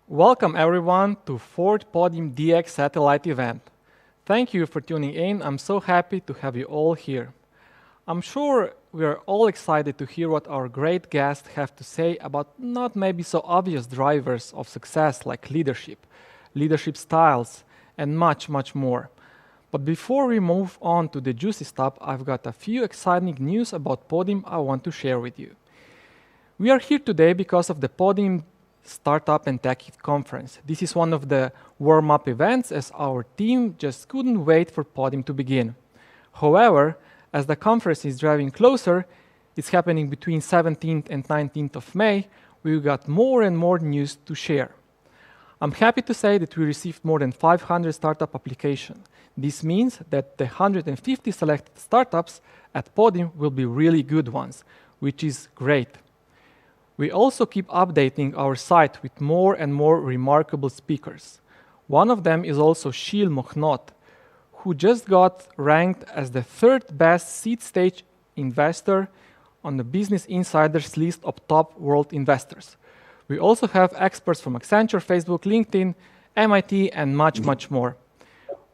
Welcome everyone to 4th Podim DX satellite event. Thank you for tuning in. I'm so happy to have you all here. I'm sure we are all excited to hear what our great guests have to say about not maybe so obvious drivers of success like leadership styles, and much, much more. But before we move on to the juicy stuff, I've got a few exciting news about Podim I want to share with you. We are here today because of the Podim Startup and Tech Conference. This is one of the warm-up events as our team just couldn't wait for Podim to begin. However, as the conference is driving closer, it's happening between 17th and 19th of May, we've got more and more news to share. I'm happy to say that we received more than 500 startup applications. This means that the 150 selected startups at Podim will be really good ones, which is great. We also keep updating our site with more and more remarkable speakers. One of them is also Shil Mochnot, who just got ranked as the third best seed stage investor on the Business Insider's list of top world investors. We also have experts from Accenture, Facebook, LinkedIn, MIT, and much, much more.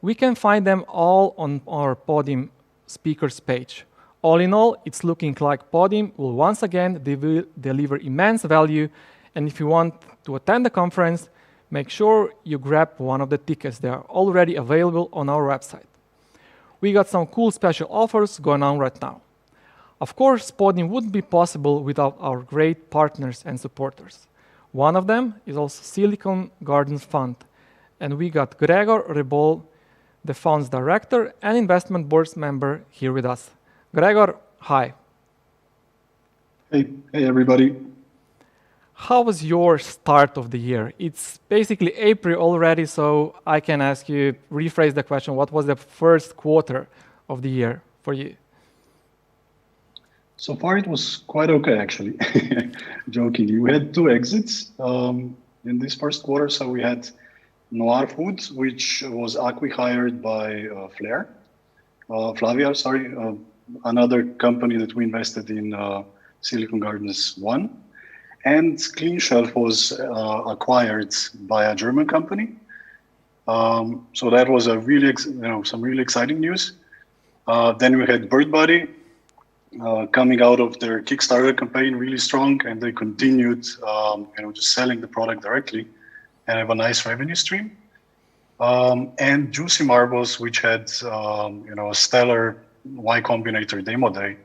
We can find them all on our Podim speakers page. All in all, it's looking like Podim will once again deliver immense value, and if you want to attend the conference, make sure you grab one of the tickets. They are already available on our website. We got some cool special offers going on right now. Of course, Podim wouldn't be possible without our great partners and supporters. One of them is also Silicon Gardens Fund, and we got Gregor Rebol, the fund's director and investment board member, here with us. Gregor, hi. Hey everybody. How was your start of the year? It's basically April already, so I can ask you, rephrase the question, what was the first quarter of the year for you? So far it was quite okay actually. Joking. We had two exits in this first quarter. So we had Noir Foods, which was acqui-hired by Flavia, another company that we invested in Silicon Gardens 1. And Clean Shelf was acquired by a German company. So that was a really, some really exciting news. Then we had BirdBody coming out of their Kickstarter campaign really strong, and they continued, just selling the product directly and have a nice revenue stream. And Juicy Marbles, which had, a stellar Y Combinator demo day.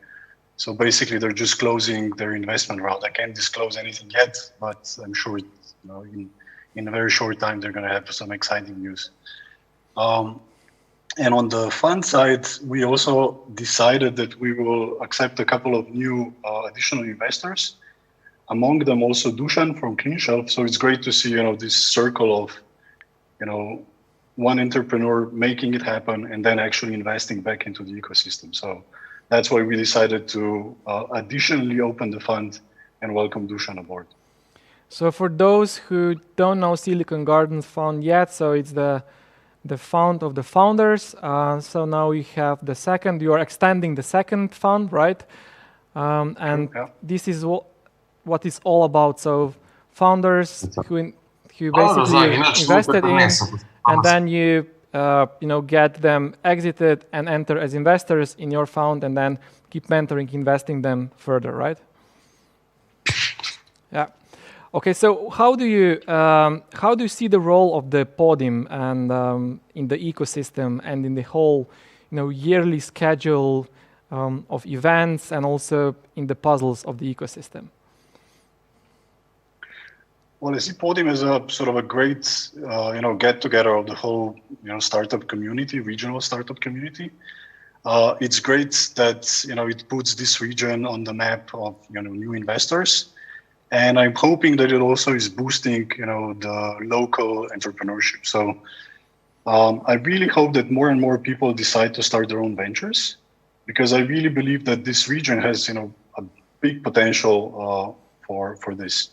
So basically, they're just closing their investment round. I can't disclose anything yet, but I'm sure in a very short time they're going to have some exciting news. And on the fund side, we also decided that we will accept a couple of new additional investors. Among them also Dusan from Clean Shelf. So it's great to see this circle of one entrepreneur making it happen and then actually investing back into the ecosystem. So that's why we decided to additionally open the fund and welcome Dusan aboard. So for those who don't know Silicon Gardens Fund yet, so it's the fund of the founders. So now we have the second, you are extending the second fund, right? And yeah. This is what it's all about. So founders who basically invested in, and then you get them exited and enter as investors in your fund, and then keep mentoring, investing them further, right? Yeah. Okay. So how do you see the role of the Podim and in the ecosystem and in the whole yearly schedule of events and also in the puzzles of the ecosystem? Well, I see Podim as a sort of a great, get together of the whole, startup community, regional startup community. It's great that, it puts this region on the map of, new investors. And I'm hoping that it also is boosting, the local entrepreneurship. So I really hope that more and more people decide to start their own ventures, because I really believe that this region has, a big potential for this.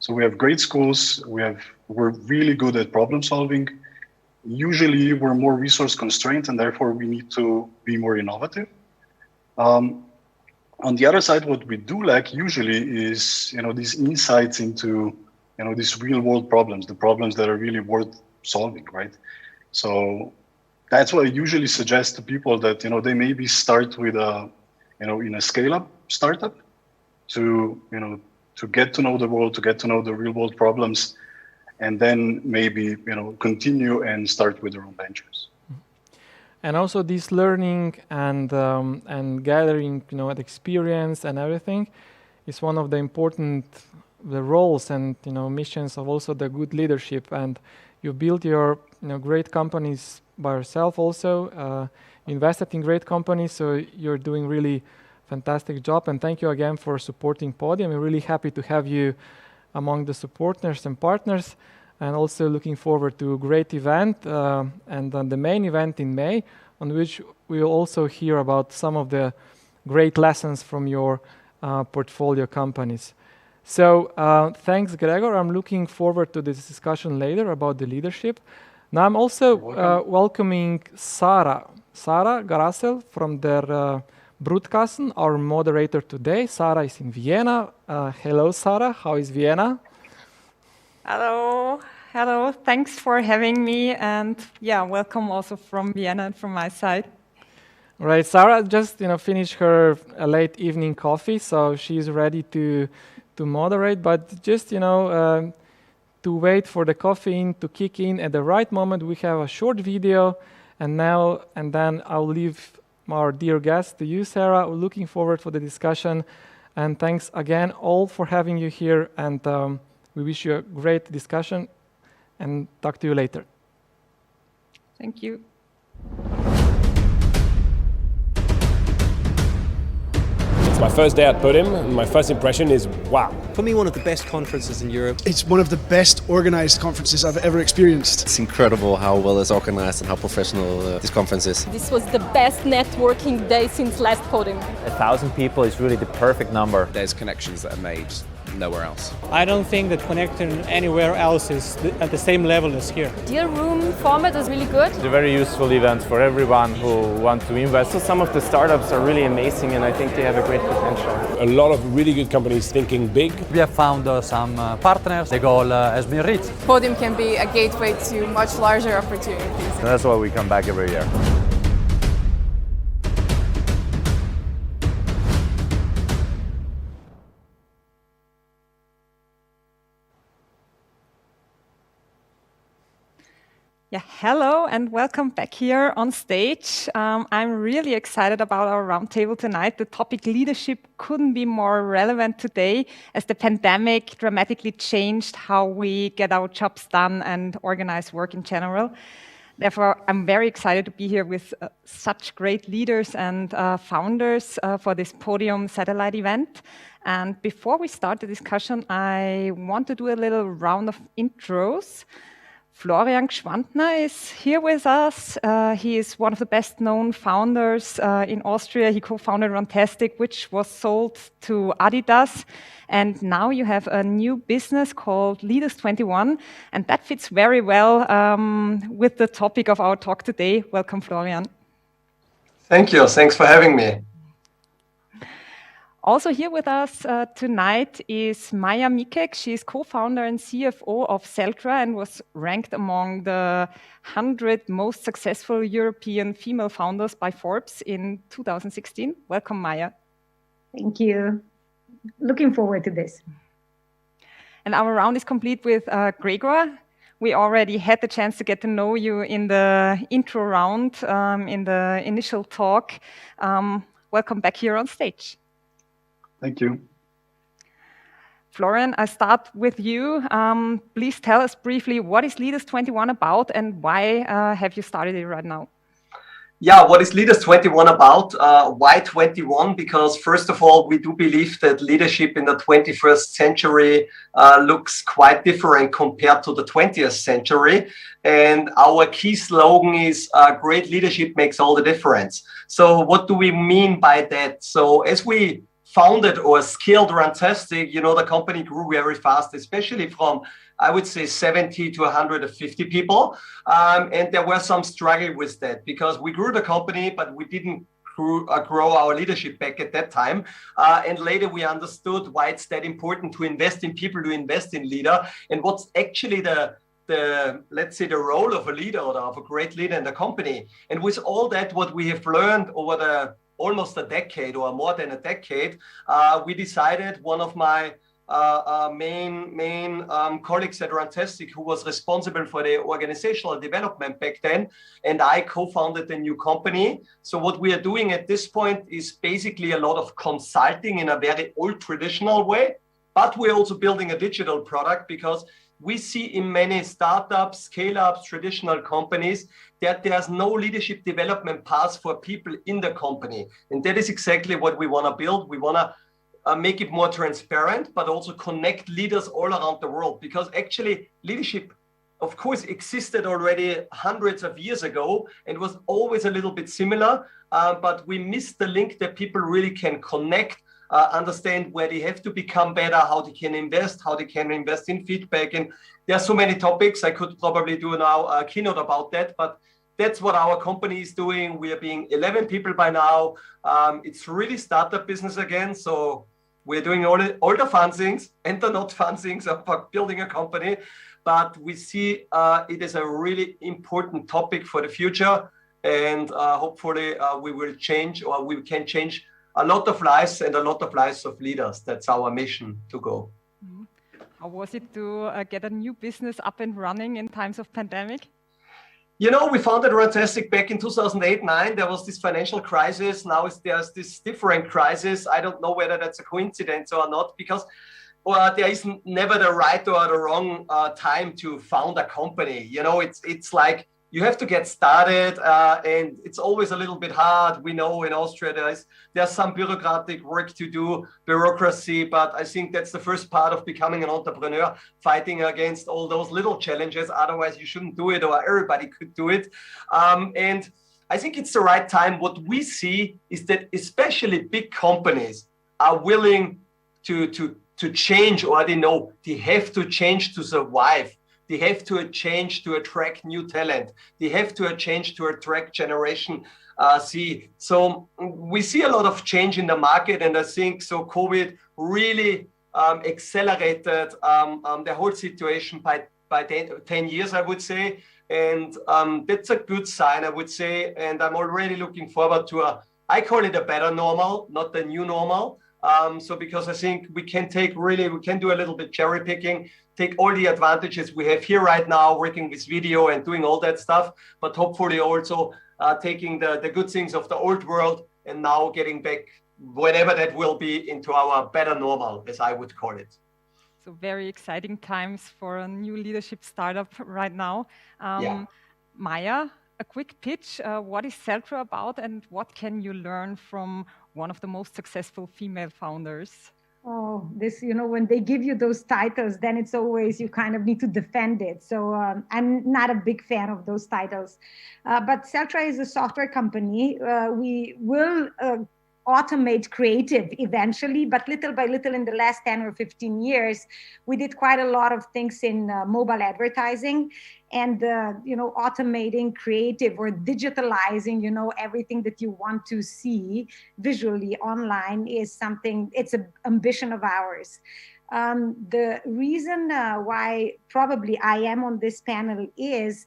So we have great schools. We're really good at problem solving. Usually we're more resource constrained, and therefore we need to be more innovative. On the other side, what we do lack usually is, these insights into these real world problems, the problems that are really worth solving, right? So that's what I usually suggest to people, that, they maybe start with in a scale up startup to get to know the world, to get to know the real world problems, and then maybe, continue and start with their own ventures. And also this learning and gathering, experience and everything is one of the important roles and missions of also the good leadership. And you build your great companies by yourself. Also invested in great companies, so you're doing really fantastic job. And thank you again for supporting Podim. I'm really happy to have you among the supporters and partners. And also looking forward to a great event and the main event in May, on which we will also hear about some of the great lessons from your portfolio companies. So thanks, Gregor. I'm looking forward to this discussion later about the leadership. Now I'm also welcoming Sarah Garasel from der Brutkassen, our moderator today. Sarah is in Vienna. Hello, Sarah. How is Vienna? Hello. Thanks for having me, and welcome also from Vienna and from my side. Right, Sarah just finished her late evening coffee, so she's ready to moderate. But just to wait for the caffeine to kick in at the right moment, we have a short video, and then I'll leave our dear guest to you, Sarah. We're looking forward for the discussion, and thanks again all for having you here. And we wish you a great discussion and talk to you later. Thank you. It's my first day at Podim, and my first impression is wow. For me, one of the best conferences in Europe. It's one of the best organized conferences I've ever experienced. It's incredible how well it's organized and how professional this conference is. This was the best networking day since last Podim. 1,000 people is really the perfect number. There's connections that are made nowhere else. I don't think that connecting anywhere else is at the same level as here. Deal room format is really good. It's a very useful event for everyone who wants to invest. So some of the startups are really amazing, and I think they have a great potential. A lot of really good companies thinking big. We have found some partners. The goal has been reached. Podim can be a gateway to much larger opportunities. And that's why we come back every year. Hello and welcome back here on stage. I'm really excited about our roundtable tonight. The topic leadership couldn't be more relevant today, as the pandemic dramatically changed how we get our jobs done and organize work in general. Therefore, I'm very excited to be here with such great leaders and founders for this Podium satellite event. And before we start the discussion, I want to do a little round of intros. Florian Gschwandner is here with us. He is one of the best-known founders in Austria. He co-founded Runtastic, which was sold to Adidas. And now you have a new business called Leaders 21, and that fits very well with the topic of our talk today. Welcome, Florian. Thank you. Thanks for having me. Also here with us tonight is Maja Mikek. She is co-founder and CFO of Celtra and was ranked among the 100 most successful European female founders by Forbes in 2016. Welcome, Maja. Thank you. Looking forward to this. And our round is complete with Gregor. We already had the chance to get to know you in the intro round, in the initial talk. Welcome back here on stage. Thank you. Florian, I start with you. Please tell us briefly, what is Leaders 21 about, and why have you started it right now? Yeah, what is Leaders 21 about? Why 21? Because first of all, we do believe that leadership in the 21st century looks quite different compared to the 20th century. And our key slogan is great leadership makes all the difference. So what do we mean by that? So as we founded or scaled Runtastic, the company grew very fast, especially from, I would say, 70 to 150 people. And there were some struggle with that because we grew the company, but we didn't grow our leadership back at that time. And later we understood why it's that important to invest in people, to invest in leader, and what's actually let's say the role of a leader or of a great leader in the company. And with all that, what we have learned over almost a decade or more than a decade, we decided, one of my main colleagues at Runtastic, who was responsible for the organizational development back then, and I co-founded a new company. So what we are doing at this point is basically a lot of consulting in a very old traditional way, but we're also building a digital product, because we see in many startups, scale-ups, traditional companies, that there's no leadership development path for people in the company. And that is exactly what we want to build. We want to make it more transparent, but also connect leaders all around the world. Because actually leadership, of course, existed already hundreds of years ago and was always a little bit similar, but we missed the link that people really can connect, understand where they have to become better, how they can invest in feedback. And there are so many topics. I could probably do now a keynote about that, but that's what our company is doing. We are being 11 people by now. It's really startup business again. So we're doing all the fun things and the not fun things of building a company. But we see it is a really important topic for the future. And hopefully we will change, or we can change a lot of lives and a lot of lives of leaders. That's our mission to go. How was it to get a new business up and running in times of pandemic? You know, we founded Runtastic back in 2008-9. There was this financial crisis. Now there's this different crisis. I don't know whether that's a coincidence or not, because there is never the right or the wrong time to found a company. You know, it's like you have to get started, and it's always a little bit hard. We know in Austria there's some bureaucratic work to do, bureaucracy, but I think that's the first part of becoming an entrepreneur, fighting against all those little challenges. Otherwise, you shouldn't do it, or everybody could do it. And I think it's the right time. What we see is that especially big companies are willing to change, or they know they have to change to survive. They have to change to attract new talent. They have to change to attract Generation Z. So we see a lot of change in the market, and I think so COVID really accelerated the whole situation by 10 years, I would say. And that's a good sign, I would say. And I'm already looking forward to I call it a better normal, not the new normal. So because I think we can do a little bit cherry picking, take all the advantages we have here right now, working with video and doing all that stuff, but hopefully also taking the good things of the old world and now getting back, whenever that will be, into our better normal, as I would call it. So very exciting times for a new leadership startup right now. Maya, a quick pitch. What is Celtra about, and what can you learn from one of the most successful female founders? Oh, when they give you those titles, then it's always, you kind of need to defend it. So I'm not a big fan of those titles. But Celtra is a software company. We will automate creative eventually, but little by little in the last 10 or 15 years, we did quite a lot of things in mobile advertising, and automating creative or digitalizing, everything that you want to see visually online is something, it's an ambition of ours. The reason why probably I am on this panel is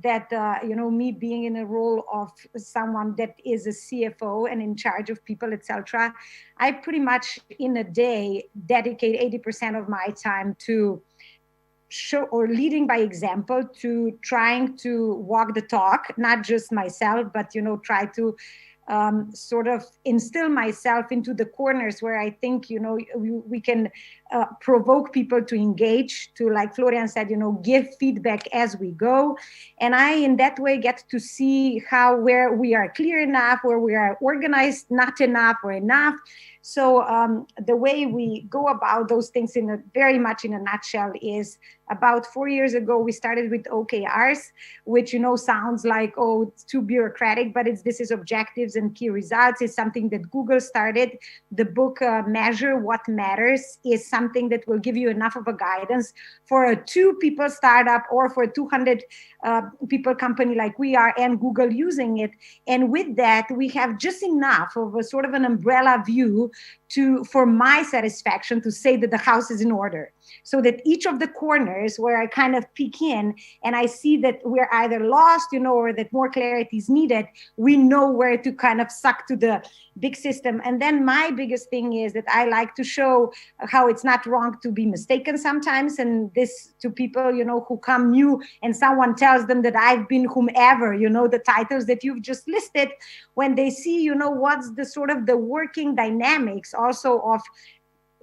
that, me being in a role of someone that is a CFO and in charge of people at Celtra, I pretty much in a day dedicate 80% of my time to show or leading by example, to trying to walk the talk, not just myself, but, try to sort of instill myself into the corners where I think, we can provoke people to engage, to, like Florian said, give feedback as we go. And I, in that way, get to see where we are clear enough, where we are organized, not enough or enough. So the way we go about those things very much in a nutshell is about 4 years ago, we started with OKRs, which, sounds like, oh, it's too bureaucratic, but this is objectives and key results. It's something that Google started. The book Measure What Matters is something something that will give you enough of a guidance for a 2-people startup or for a 200 people company like we are and Google using it. And with that, we have just enough of a sort of an umbrella view for my satisfaction to say that the house is in order. So that each of the corners where I kind of peek in and I see that we're either lost, or that more clarity is needed, we know where to kind of suck to the big system. And then my biggest thing is that I like to show how it's not wrong to be mistaken sometimes. And this to people, who come new and someone tells them that I've been whomever, the titles that you've just listed, when they see, what's the sort of the working dynamics also of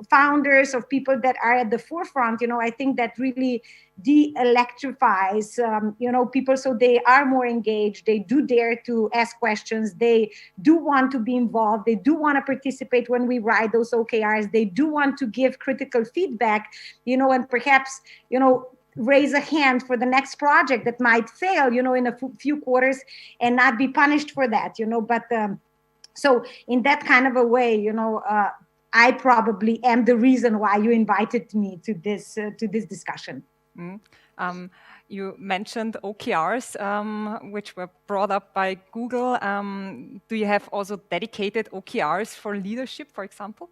founders, of people that are at the forefront, I think that really de-electrifies, people, so they are more engaged, they do dare to ask questions, they do want to be involved, they do want to participate when we write those OKRs, they do want to give critical feedback, and perhaps, raise a hand for the next project that might fail, in a few quarters and not be punished for that, but so in that kind of a way, I probably am the reason why you invited me to this discussion. You mentioned OKRs, which were brought up by Google. Do you have also dedicated OKRs for leadership, for example?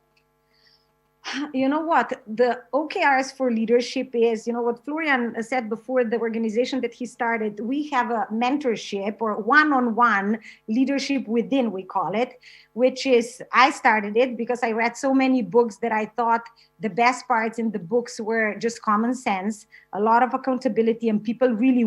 You know what? The OKRs for leadership is, what Florian said before, the organization that he started, we have a mentorship or one-on-one leadership within, we call it, which is, I started it because I read so many books that I thought the best parts in the books were just common sense, a lot of accountability, and people really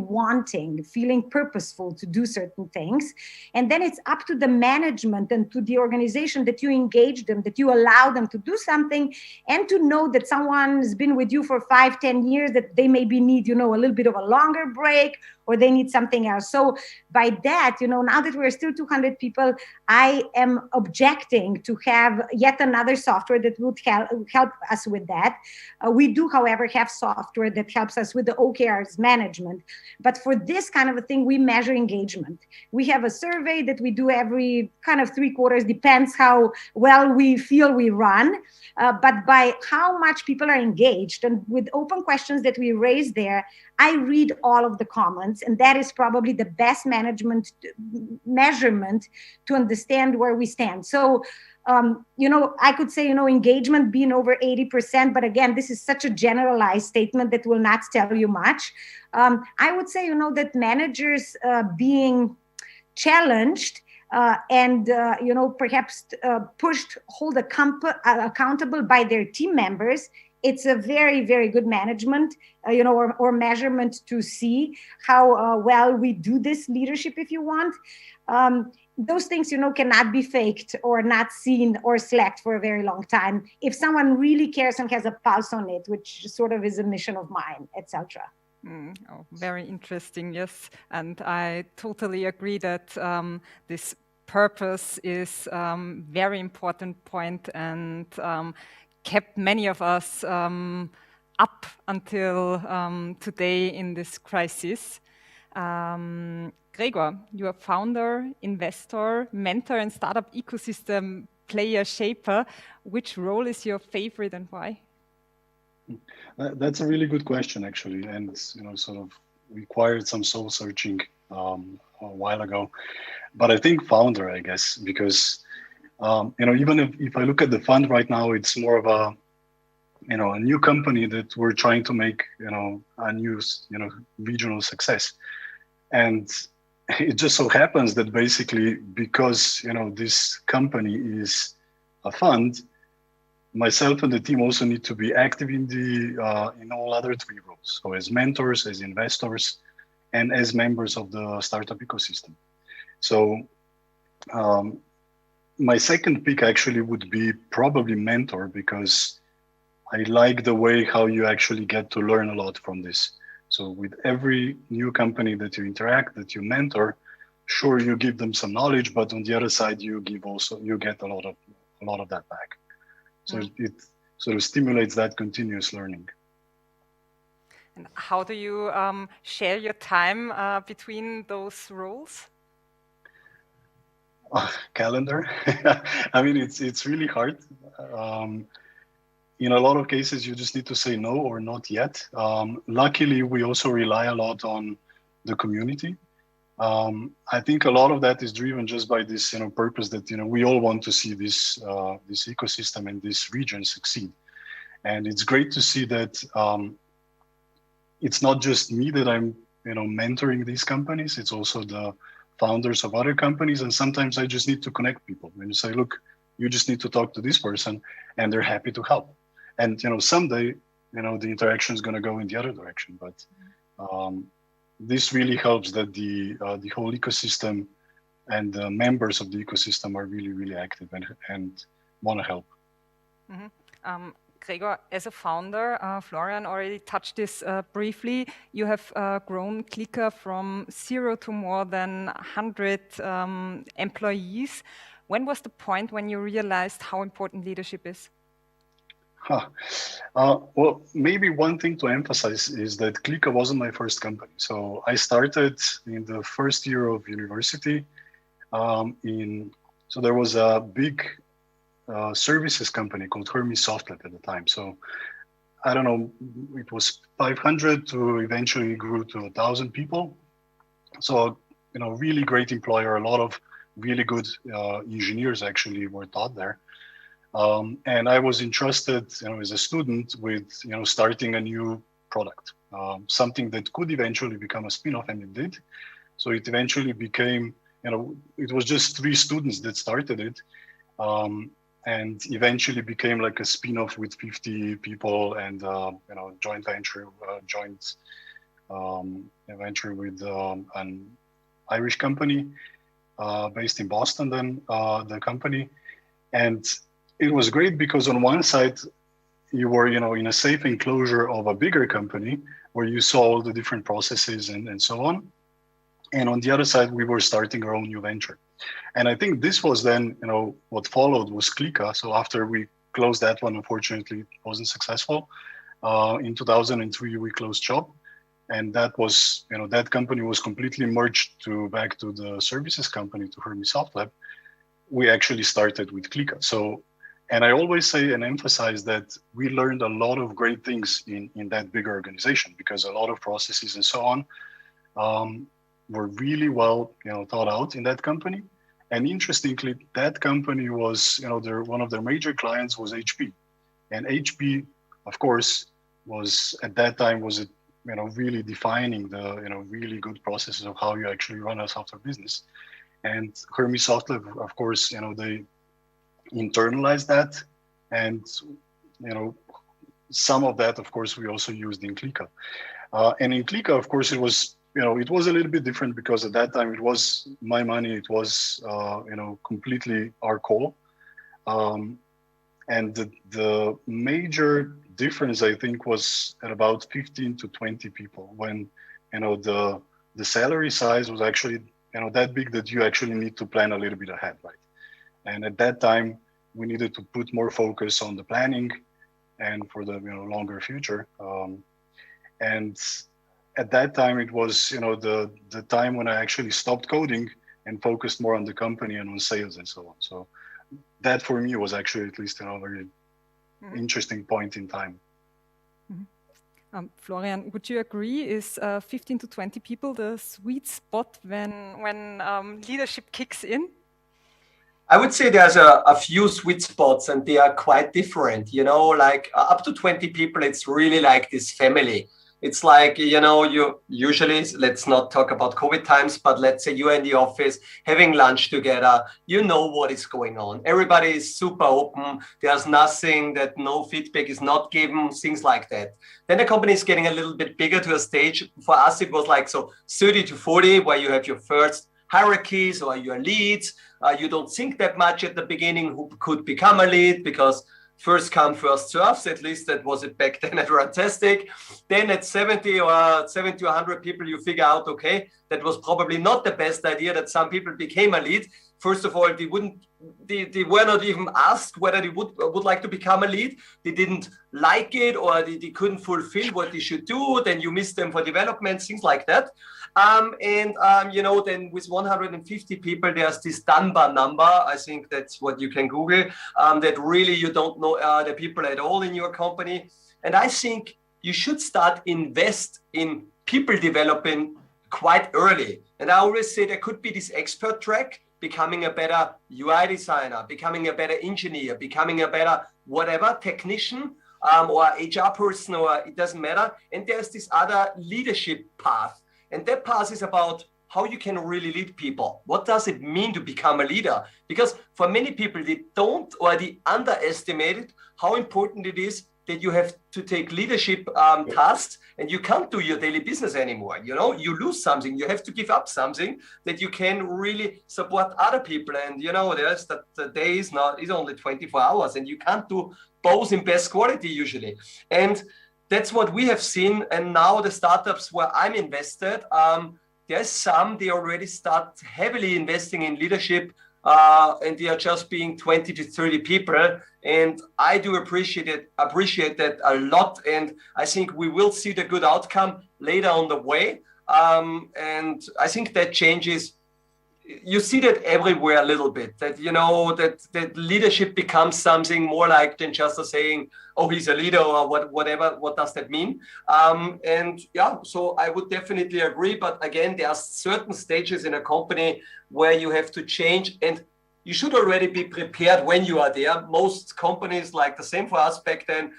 feeling purposeful to do certain things. And then it's up to the management and to the organization that you engage them, that you allow them to do something, and to know that someone's been with you for 5-10 years, that they maybe need, a little bit of a longer break, or they need something else. So by that, now that we're still 200 people, I am objecting to have yet another software that would help us with that. We do, however, have software that helps us with the OKRs management. But for this kind of a thing, we measure engagement. We have a survey that we do every kind of 3 quarters, depends how well we feel we run. But by how much people are engaged, and with open questions that we raise there, I read all of the comments, and that is probably the best measurement to understand where we stand. So, I could say, engagement being over 80%, but again, this is such a generalized statement that will not tell you much. I would say, that managers being challenged and perhaps pushed, accountable by their team members, it's a very, very good management, or measurement to see how well we do this leadership, if you want. Those things, cannot be faked or not seen or slacked for a very long time. If someone really cares and has a pulse on it, which sort of is a mission of mine, etc. Oh, very interesting, yes. And I totally agree that this purpose is very important point, and kept many of us up until today in this crisis. Gregor, you are founder, investor, mentor, and startup ecosystem player shaper. Which role is your favorite and why? That's a really good question, actually, and sort of required some soul searching a while ago. But I think founder, I guess, because even if I look at the fund right now, it's more of a a new company that we're trying to make a new regional success, and it just so happens that basically because this company is a fund, myself and the team also need to be active in in all other 3 roles. So as mentors, as investors, and as members of the startup ecosystem. So my second pick actually would be probably mentor, because I like the way how you actually get to learn a lot from this. So with every new company that you interact, that you mentor, sure, you give them some knowledge, but on the other side, you get a lot of that back. So it sort of stimulates that continuous learning. And how do you share your time between those roles? Calendar. I mean, it's really hard. in a lot of cases, you just need to say no or not yet. Luckily, we also rely a lot on the community. I think a lot of that is driven just by this, purpose that we all want to see this this ecosystem and this region succeed. And it's great to see that it's not just me that I'm, mentoring these companies. It's also the founders of other companies. And sometimes I just need to connect people and say, look, you just need to talk to this person, and they're happy to help. And someday, the interaction is going to go in the other direction. But this really helps that the whole ecosystem and the members of the ecosystem are really, really active and want to help. Mm-hmm. Gregor, as a founder, Florian already touched this briefly. You have grown Kpis from 0 to more than 100 employees. When was the point when you realized how important leadership is? Well, maybe one thing to emphasize is that Kpis wasn't my first company. So I started in the first year of university. So there was a big services company called Hermes Software at the time. So I don't know, it was 500 to eventually grew to 1,000 people. So, really great employer. A lot of really good engineers actually were taught there. And I was entrusted, as a student with, starting a new product, something that could eventually become a spin-off, and it did. So it eventually became, it was just 3 students that started it. And eventually became like a spin-off with 50 people and, joint venture with an Irish company based in Boston, then the company. And it was great because on one side, you were, in a safe enclosure of a bigger company where you saw all the different processes and so on. And on the other side, we were starting our own new venture. And I think this was then, what followed was Kpis. So after we closed that one, unfortunately, it wasn't successful. In 2003, we closed shop. And that was, that company was completely merged back to the services company, to Hermes Software. We actually started with Kpis. So, and I always say and emphasize that we learned a lot of great things in that bigger organization, because a lot of processes and so on were really well, thought out in that company. And interestingly, that company was, one of their major clients was HP. And HP, of course, was at that time was, really defining the, really good processes of how you actually run a software business. And Hermes Software, of course, they internalized that. And, some of that, of course, we also used in Kpis. And in Kpis, of course, it was, it was a little bit different because at that time it was my money. It was, completely our call. And the major difference, I think, was at about 15 to 20 people when, the salary size was actually, that big that you actually need to plan a little bit ahead, right? And at that time, we needed to put more focus on the planning and for the, longer future. And at that time, it was, the time when I actually stopped coding and focused more on the company and on sales and so on. So that for me was actually at least a very interesting point in time. Florian, would you agree? Is 15 to 20 people the sweet spot when leadership kicks in? I would say there's a few sweet spots, and they are quite different. Like up to 20 people, it's really like this family. It's like, you usually, let's not talk about COVID times, but let's say you're in the office having lunch together, what is going on. Everybody is super open. There's nothing that no feedback is not given, things like that. Then the company is getting a little bit bigger to a stage. For us, it was like, 30 to 40, where you have your first hierarchies or your leads. You don't think that much at the beginning who could become a lead, because first come, first serves. At least that was it back then at Runtastic. Then at 70 to 100 people, you figure out, okay, that was probably not the best idea that some people became a lead. first of all, they were not even asked whether they would like to become a lead. They didn't like it, or they couldn't fulfill what they should do. Then you miss them for development, things like that. Then with 150 people, there's this Dunbar number. I think that's what you can Google, that really you don't know the people at all in your company. And I think you should start invest in people developing quite early. And I always say there could be this expert track, becoming a better UI designer, becoming a better engineer, becoming a better whatever technician, or HR person, or it doesn't matter. And there's this other leadership path. And that path is about how you can really lead people. What does it mean to become a leader? Because for many people, they don't, or they underestimate how important it is that you have to take leadership tasks, and you can't do your daily business anymore. You lose something. You have to give up something that you can really support other people. And there's that the day is only 24 hours, and you can't do both in best quality usually. And that's what we have seen. And now the startups where I'm invested, there's some, they already start heavily investing in leadership, and they are just being 20 to 30 people. And I do appreciate that a lot. And I think we will see the good outcome later on the way. And I think that changes. You see that everywhere a little bit, that, that leadership becomes something more like than just a saying, oh, he's a leader, or whatever. What does that mean? So I would definitely agree. But again, there are certain stages in a company where you have to change, and you should already be prepared when you are there. Most companies, like the same for us back then,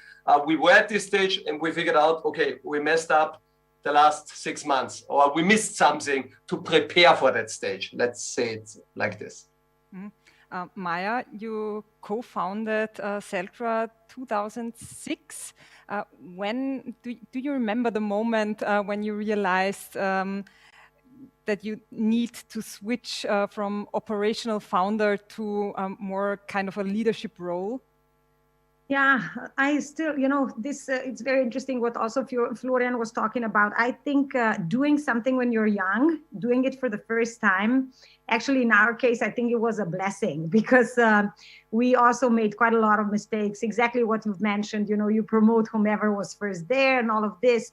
we were at this stage and we figured out, okay, we messed up the last 6 months, or we missed something to prepare for that stage. Let's say it like this. Maya, you co-founded Celtra 2006. When do you remember the moment when you realized that you need to switch from operational founder to more kind of a leadership role? Yeah, I still, this, it's very interesting what also Florian was talking about. I think doing something when you're young, doing it for the first time, actually in our case, I think it was a blessing, because we also made quite a lot of mistakes. Exactly what you've mentioned, you promote whomever was first there and all of this.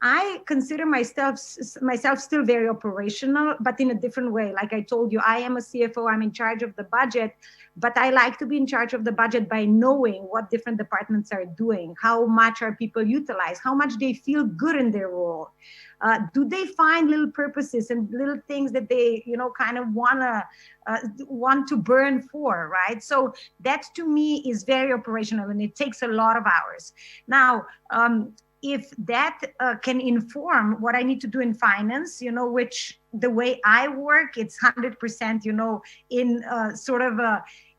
I consider myself still very operational, but in a different way. Like I told you, I am a CFO, I'm in charge of the budget, but I like to be in charge of the budget by knowing what different departments are doing, how much are people utilized, how much they feel good in their role. Do they find little purposes and little things that they, kind of want to burn for, right? So that to me is very operational, and it takes a lot of hours. Now, if that can inform what I need to do in finance, which the way I work, it's 100%, in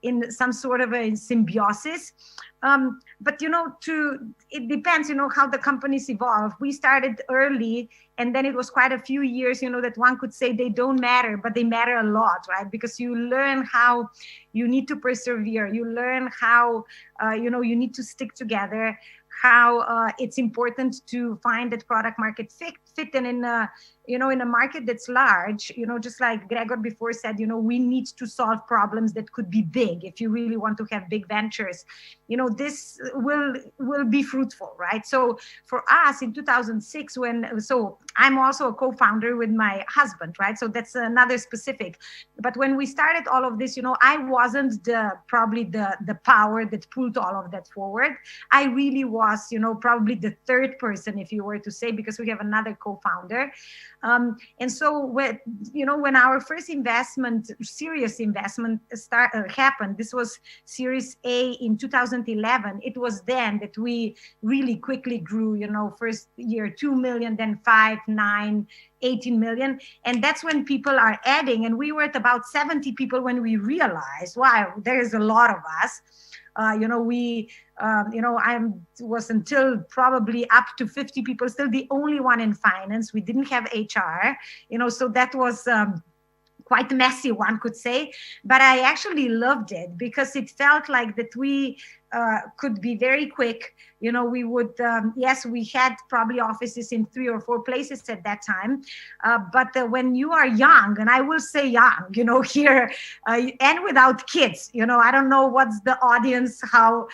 in some sort of a symbiosis. But, it depends, how the companies evolve. We started early, and then it was quite a few years, that one could say they don't matter, but they matter a lot, right? Because you learn how you need to persevere. You learn how, you need to stick together, how it's important to find that product market fit, and in a market that's large, just like Gregor before said, we need to solve problems that could be big. If you really want to have big ventures, this will be fruitful, right? So for us in 2006, so I'm also a co-founder with my husband, right? So that's another specific. But when we started all of this, I wasn't probably the power that pulled all of that forward. I really was, probably the third person, if you were to say, because we have another co-founder. And so when our first serious investment happened, this was Series A in 2011. It was then that we really quickly grew, first year 2 million, then 5, 9, 18 million. And that's when people are adding. And we were at about 70 people when we realized, wow, there is a lot of us. I was until probably up to 50 people, still the only one in finance. We didn't have HR, so that was quite messy, one could say. But I actually loved it, because it felt like that we could be very quick. We would, yes, we had probably offices in 3 or 4 places at that time. But when you are young, and I will say young, here, and without kids, I don't know what's the audience, how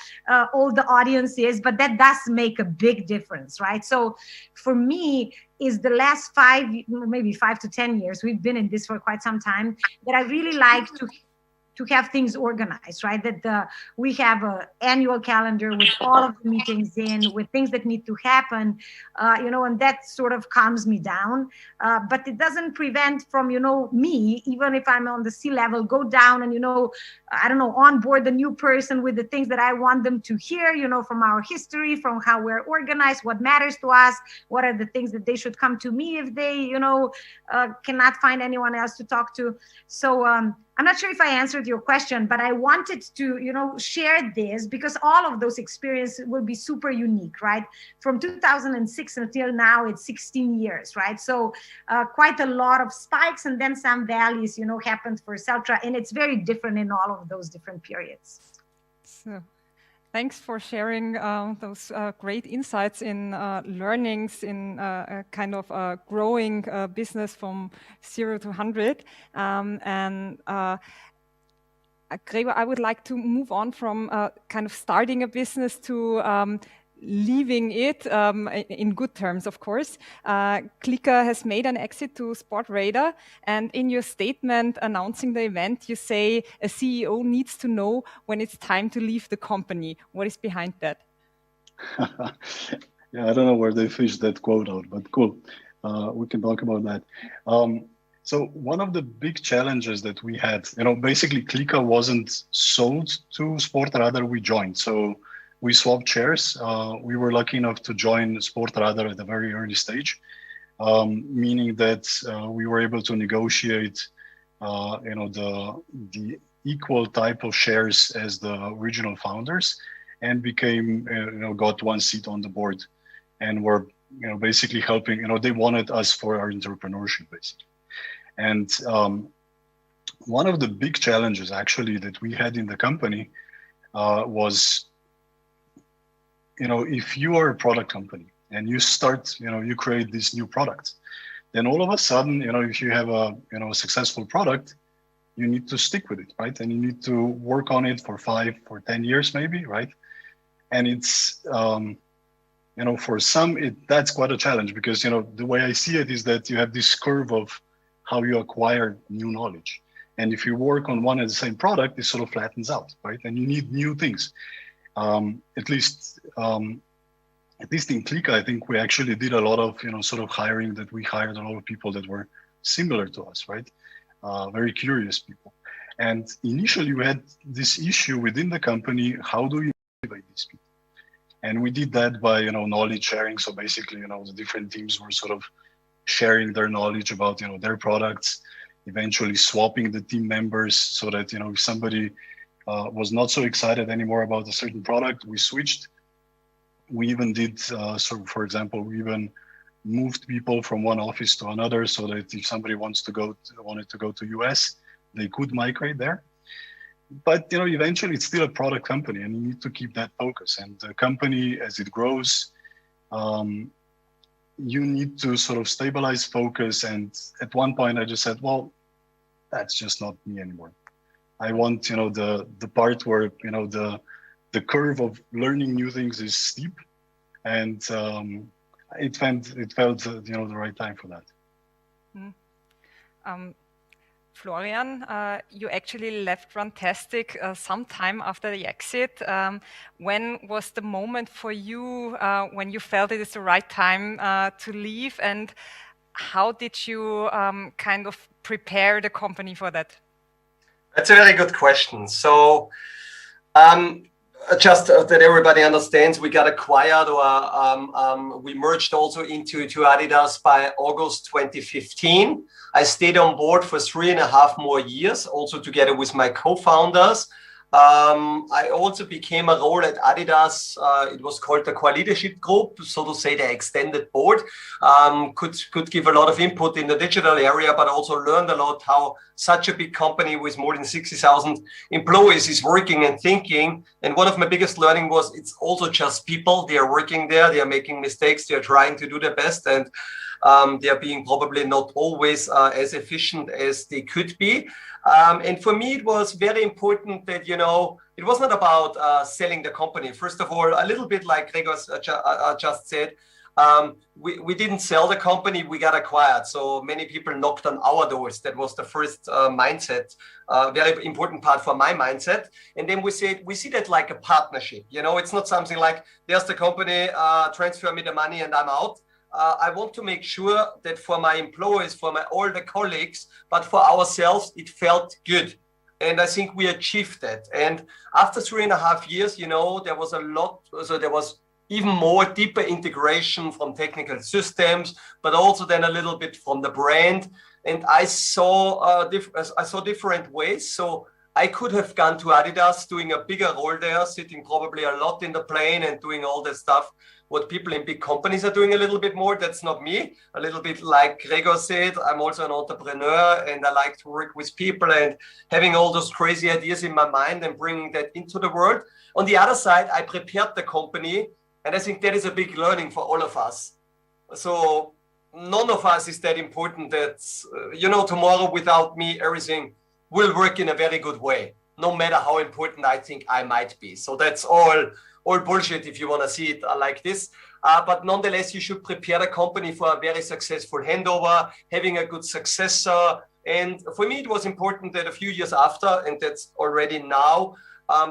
old the audience is, but that does make a big difference, right? So for me, is the last 5 to 10 years, we've been in this for quite some time, that I really like to have things organized, right? That we have an annual calendar with all of the meetings in, with things that need to happen, and that sort of calms me down. But it doesn't prevent from, me, even if I'm on the C-level, go down and, onboard the new person with the things that I want them to hear, from our history, from how we're organized, what matters to us, what are the things that they should come to me if they, cannot find anyone else to talk to. So, I'm not sure if I answered your question, but I wanted to, share this because all of those experiences will be super unique, right? From 2006 until now, it's 16 years, right? So quite a lot of spikes and then some valleys, happened for Celtra, and it's very different in all of those different periods. So, thanks for sharing those great insights in learnings in a kind of growing business from 0 to 100. Gregor, I would like to move on from kind of starting a business to leaving it in good terms, of course. Kpis has made an exit to Sportradar, and in your statement announcing the event, you say a CEO needs to know when it's time to leave the company. What is behind that? Yeah, I don't know where they fished that quote out, but cool. We can talk about that. So one of the big challenges that we had, basically Kpis wasn't sold to Sportradar, we joined. So we swapped shares. We were lucky enough to join Sportradar at a very early stage, meaning that we were able to negotiate, the equal type of shares as the original founders, and became, got one seat on the board, and were, basically helping. They wanted us for our entrepreneurship, basically. And one of the big challenges actually that we had in the company was, if you are a product company and you start, you create this new product, then all of a sudden, if you have a, successful product, you need to stick with it, right? And you need to work on it for 5 or 10 years, maybe, right? And it's, for some, that's quite a challenge because, the way I see it is that you have this curve of how you acquire new knowledge. And if you work on one and the same product, it sort of flattens out, right? And you need new things. At least in Kpis, I think we actually did a lot of, sort of hiring, that we hired a lot of people that were similar to us, right? Very curious people. And initially we had this issue within the company, how do you motivate these people? And we did that by, knowledge sharing. So basically, the different teams were sort of sharing their knowledge about, their products, eventually swapping the team members so that, if somebody was not so excited anymore about a certain product, we switched. We even did, so for example, we even moved people from one office to another so that if somebody wanted to go to US, they could migrate there. But, eventually it's still a product company and you need to keep that focus. And the company, as it grows, you need to sort of stabilize focus. And at one point I just said, well, that's just not me anymore. I want, the part where, the curve of learning new things is steep, and it felt, the right time for that. Florian, you actually left Runtastic some time after the exit. When was the moment for you when you felt it is the right time to leave, and how did you kind of prepare the company for that? That's a very good question. So just that everybody understands, we got acquired, or we merged also into Adidas by August 2015. I stayed on board for 3.5 more years, also together with my co-founders. I also became a role at Adidas. It was called the Core Leadership Group, so to say the extended board. Could give a lot of input in the digital area, but also learned a lot how such a big company with more than 60,000 employees is working and thinking. And one of my biggest learning was it's also just people. They are working there, they are making mistakes, they are trying to do their best, and they are being probably not always as efficient as they could be. And for me, it was very important that, you know, it was not about selling the company. First of all, a little bit like Gregor just said, we didn't sell the company, we got acquired. So many people knocked on our doors. That was the first mindset, very important part for my mindset. And then we said, we see that like a partnership. You know, it's not something like, there's the company, transfer me the money and I'm out. I want to make sure that for my employees, for all the colleagues, but for ourselves, it felt good. And I think we achieved that. And after 3.5 years, you know, there was a lot, so there was even more deeper integration from technical systems, but also then a little bit from the brand. And I saw different ways. So I could have gone to Adidas, doing a bigger role there, sitting probably a lot in the plane and doing all the stuff what people in big companies are doing a little bit more. That's not me. A little bit like Gregor said, I'm also an entrepreneur and I like to work with people and having all those crazy ideas in my mind and bringing that into the world. On the other side, I prepared the company, and I think that is a big learning for all of us. So none of us is that important that, you know, tomorrow without me, everything will work in a very good way, no matter how important I think I might be. So that's all bullshit if you want to see it like this. But nonetheless, you should prepare the company for a very successful handover, having a good successor. And for me, it was important that a few years after, and that's already now,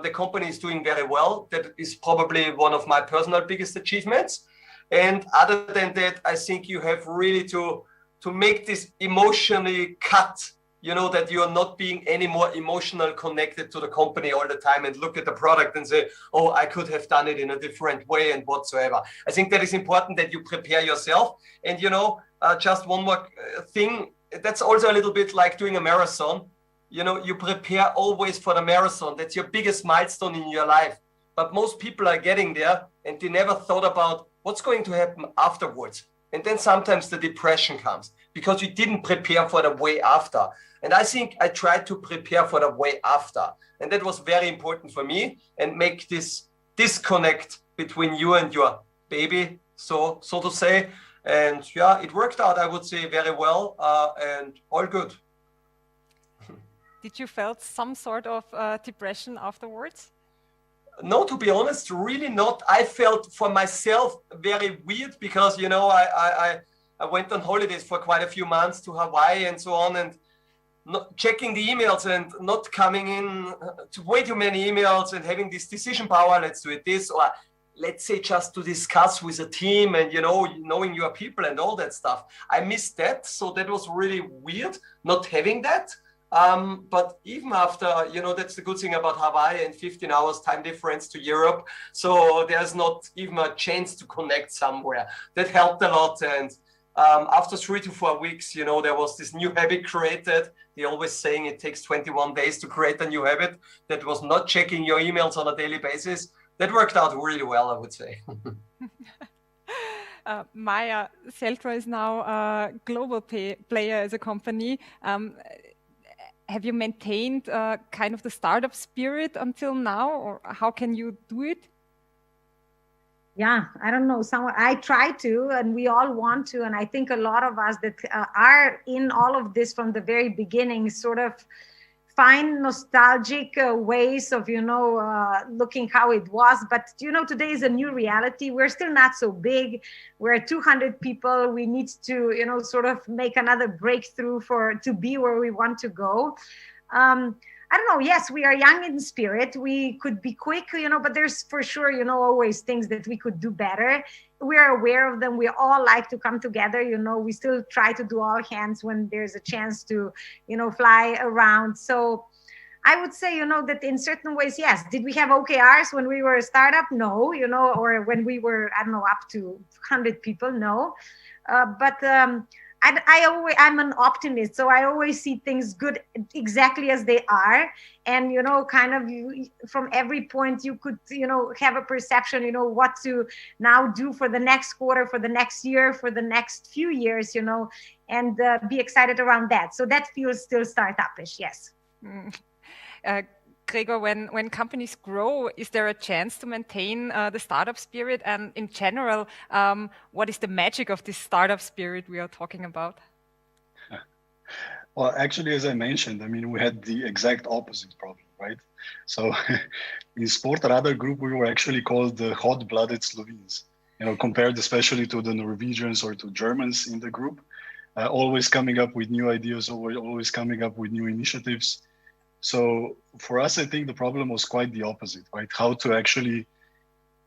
the company is doing very well. That is probably one of my personal biggest achievements. And other than that, I think you have really to make this emotionally cut, you know, that you are not being any more emotional connected to the company all the time and look at the product and say, oh, I could have done it in a different way and whatsoever. I think that is important that you prepare yourself. And, you know, just one more thing, that's also a little bit like doing a marathon. You know, you prepare always for the marathon. That's your biggest milestone in your life. But most people are getting there and they never thought about what's going to happen afterwards. And then sometimes the depression comes because you didn't prepare for the way after. And I think I tried to prepare for the way after. And that was very important for me and make this disconnect between you and your baby, so to say. And yeah, it worked out, I would say, very well and all good. Did you felt some sort of depression afterwards? No, to be honest, really not. I felt for myself very weird because, you know, I went on holidays for quite a few months to Hawaii and so on, and not checking the emails and not coming in to way too many emails and having this decision power, let's do it this, or let's say just to discuss with a team and, you know, knowing your people and all that stuff. I missed that. So that was really weird not having that. But even after, you know, that's the good thing about Hawaii and 15 hours time difference to Europe. So there's not even a chance to connect somewhere. That helped a lot. And after 3 to 4 weeks, you know, there was this new habit created. They're always saying it takes 21 days to create a new habit. That was not checking your emails on a daily basis. That worked out really well, I would say. Maya, Celtra is now a global player as a company. Have you maintained kind of the startup spirit until now, or how can you do it? Yeah, I don't know. I try to, and we all want to. And I think a lot of us that are in all of this from the very beginning sort of find nostalgic ways of, you know, looking how it was. But, you know, today is a new reality. We're still not so big. We're 200 people. We need to, you know, sort of make another breakthrough to be where we want to go. I don't know. Yes, we are young in spirit. We could be quick, you know, but there's for sure, you know, always things that we could do better. We're aware of them. We all like to come together. You know, we still try to do all hands when there's a chance to, you know, fly around. So I would say, you know, that in certain ways, yes. Did we have OKRs when we were a startup? No, you know, or when we were, I don't know, up to 100 people? No. But I'm an optimist, so I always see things good exactly as they are. And, kind of from every point you could, have a perception, what to now do for the next quarter, for the next year, for the next few years, and be excited around that. So that feels still startup-ish, yes. Gregor, when companies grow, is there a chance to maintain the startup spirit? And in general, what is the magic of this startup spirit we are talking about? Well, actually, as I mentioned, we had the exact opposite problem, right? So in Sportradar Group, we were actually called the hot-blooded Slovenes, compared especially to the Norwegians or to Germans in the group, always coming up with new ideas, always coming up with new initiatives. So for us, I think the problem was quite the opposite, right? How to actually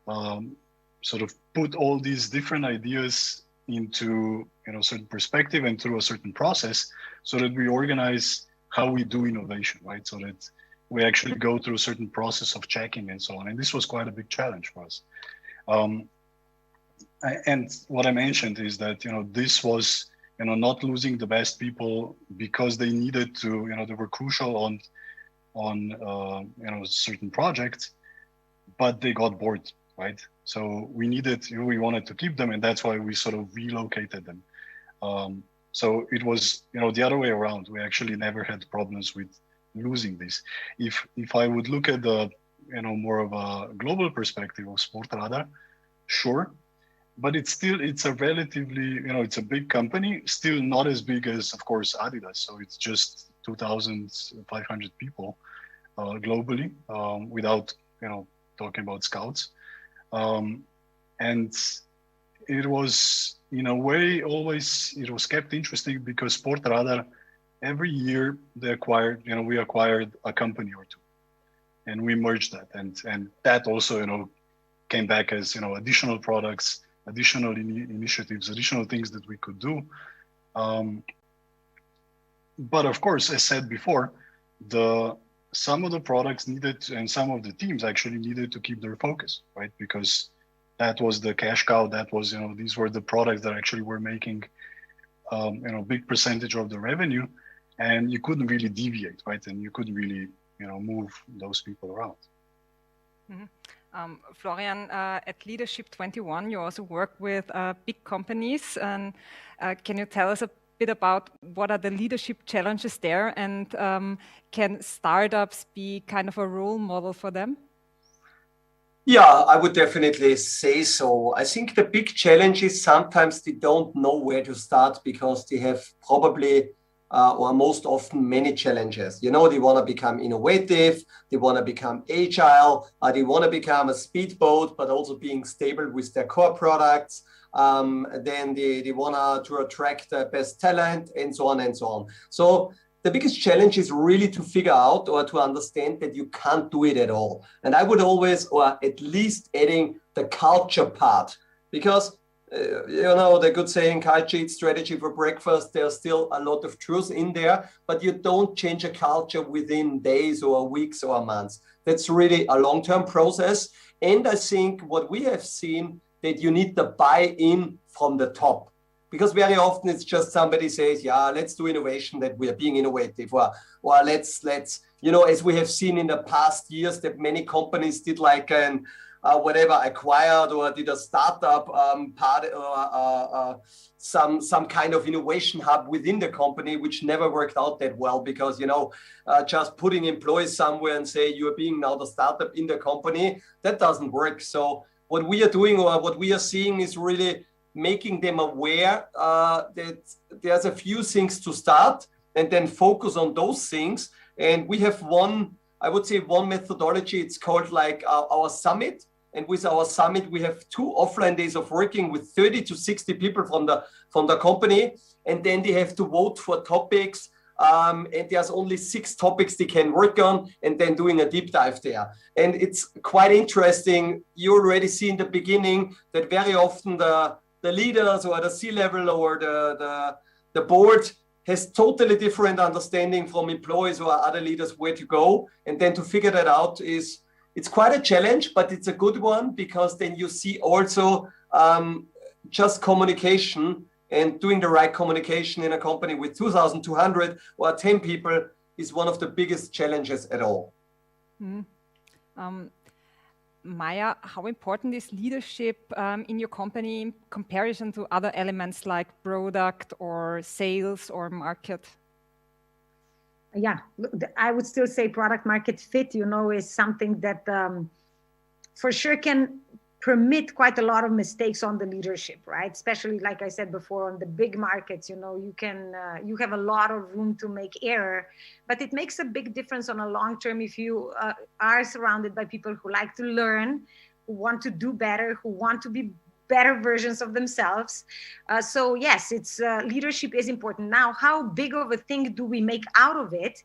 sort of put all these different ideas into certain perspective and through a certain process, so that we organize how we do innovation, right? So that we actually go through a certain process of checking and so on. And this was quite a big challenge for us. And what I mentioned is that this was not losing the best people because they needed to, they were crucial on certain projects, but they got bored, right? So we wanted to keep them, and that's why we sort of relocated them. So it was, the other way around. We actually never had problems with losing this. If I would look at the, more of a global perspective of Sportradar, sure, but it's a relatively, it's a big company, still not as big as, of course, Adidas. So it's just 2,500 people globally, without, talking about scouts. And it was, in a way, always, it was kept interesting because Sportradar, every year we acquired a company or two, and we merged that. And that also, came back as, additional products, additional initiatives, additional things that we could do. But of course, as said before, some of the products needed, and some of the teams actually needed to keep their focus, right? Because that was the cash cow. That was, these were the products that actually were making, big percentage of the revenue, and you couldn't really deviate, right? And you couldn't really, move those people around. Mm-hmm. Florian, at Leadership 21, you also work with big companies. And can you tell us a bit about what are the leadership challenges there, and can startups be kind of a role model for them? Yeah, I would definitely say so. I think the big challenge is sometimes they don't know where to start because they have probably or most often many challenges. They want to become innovative, they want to become agile, they want to become a speedboat, but also being stable with their core products. Then they want to attract the best talent, and so on and so on. So the biggest challenge is really to figure out or to understand that you can't do it at all. And I would always, or at least adding the culture part, because the good saying, culture eats strategy for breakfast, there's still a lot of truth in there, but you don't change a culture within days or weeks or months. That's really a long-term process. And I think what we have seen, that you need the buy-in from the top. Because very often it's just somebody says, yeah, let's do innovation, that we are being innovative, or let's as we have seen in the past years that many companies did like an acquired or did a startup part or some kind of innovation hub within the company, which never worked out that well because, just putting employees somewhere and say you're being now the startup in the company, that doesn't work. So what we are doing or what we are seeing is really making them aware that there's a few things to start and then focus on those things. And we have one methodology. It's called like our summit. And with our summit, we have 2 offline days of working with 30 to 60 people from the company. And then they have to vote for topics. And there's only 6 topics they can work on, and then doing a deep dive there. And it's quite interesting. You already see in the beginning that very often the leaders or the C-level or the board has totally different understanding from employees or other leaders where to go. And then to figure that out it's quite a challenge, but it's a good one because then you see also just communication And doing the right communication in a company with 2,200 or 10 people is one of the biggest challenges at all. Maya, how important is leadership in your company in comparison to other elements like product or sales or market? Yeah, I would still say product market fit, is something that for sure can permit quite a lot of mistakes on the leadership, right? Especially, like I said before, on the big markets, you can you have a lot of room to make error, but it makes a big difference on a long term if you are surrounded by people who like to learn, who want to do better, who want to be better versions of themselves. So yes, it's leadership is important. Now, how big of a thing do we make out of it?